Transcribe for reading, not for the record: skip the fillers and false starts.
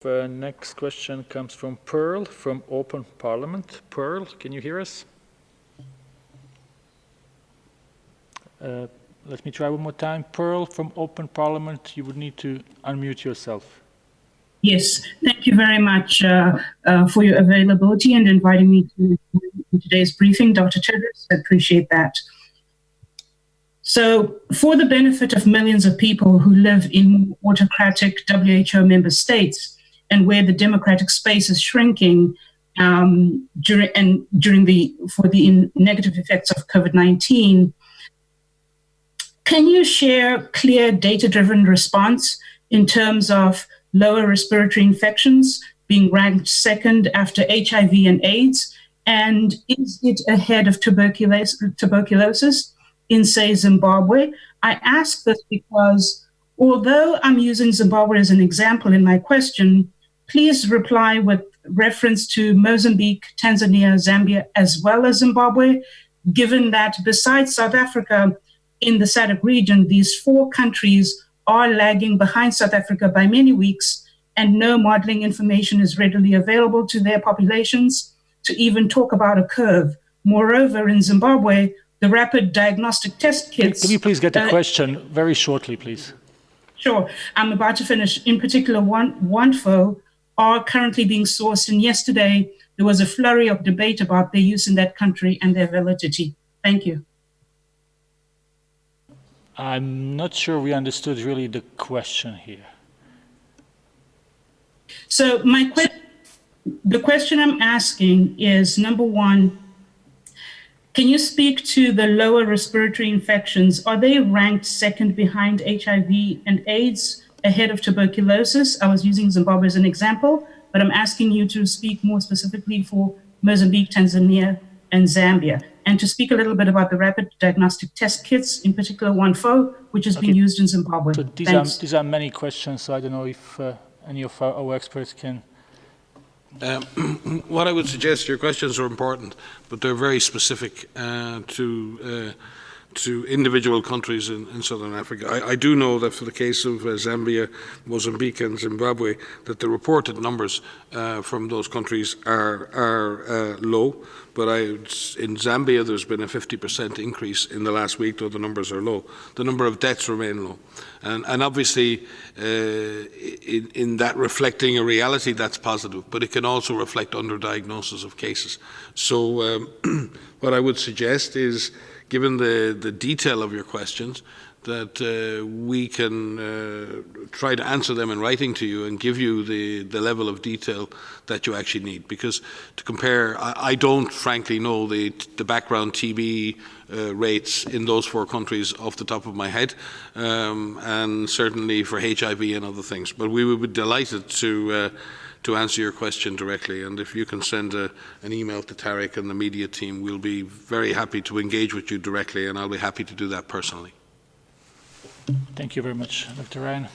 Next question comes from Pearl from Open Parliament. Pearl, can you hear us? Let me try one more time. Pearl from Open Parliament, you would need to unmute yourself. Yes, thank you very much for your availability and inviting me to today's briefing, Dr. Tedros. I appreciate that. So, for the benefit of millions of people who live in autocratic WHO member states and where the democratic space is shrinking for the negative effects of COVID-19, can you share clear data-driven response in terms of lower respiratory infections being ranked second after HIV and AIDS? And is it ahead of tuberculosis in, say, Zimbabwe? I ask this because although I'm using Zimbabwe as an example in my question, please reply with reference to Mozambique, Tanzania, Zambia, as well as Zimbabwe, given that besides South Africa, in the SADC region, these 4 countries are lagging behind South Africa by many weeks, and no modeling information is readily available to their populations to even talk about a curve. Moreover, in Zimbabwe, the rapid diagnostic test kits... Can you please get the question very shortly, please? Sure. I'm about to finish. In particular, OneFo are currently being sourced, and yesterday there was a flurry of debate about their use in that country and their validity. Thank you. I'm not sure we understood really the question here. So the question I'm asking is, number one, can you speak to the lower respiratory infections? Are they ranked second behind HIV and AIDS, ahead of tuberculosis? I was using Zimbabwe as an example, but I'm asking you to speak more specifically for Mozambique, Tanzania, and Zambia, and to speak a little bit about the rapid diagnostic test kits, in particular OneFo, which has been used in Zimbabwe. So these are many questions, so I don't know if any of our experts can... What I would suggest, your questions are important, but they're very specific to individual countries in Southern Africa. I do know that for the case of Zambia, Mozambique and Zimbabwe, that the reported numbers from those countries are low, but in Zambia there's been a 50% increase in the last week, though the numbers are low. The number of deaths remain low. And obviously, in that reflecting a reality, that's positive, but it can also reflect underdiagnosis of cases. So what I would suggest is, given the detail of your questions, that we can try to answer them in writing to you and give you the level of detail that you actually need. Because to compare, I don't frankly know the background TB rates in those 4 countries off the top of my head, and certainly for HIV and other things. But we would be delighted to answer your question directly, and if you can send an email to Tariq and the media team, we'll be very happy to engage with you directly, and I'll be happy to do that personally. Thank you very much, Dr. Ryan.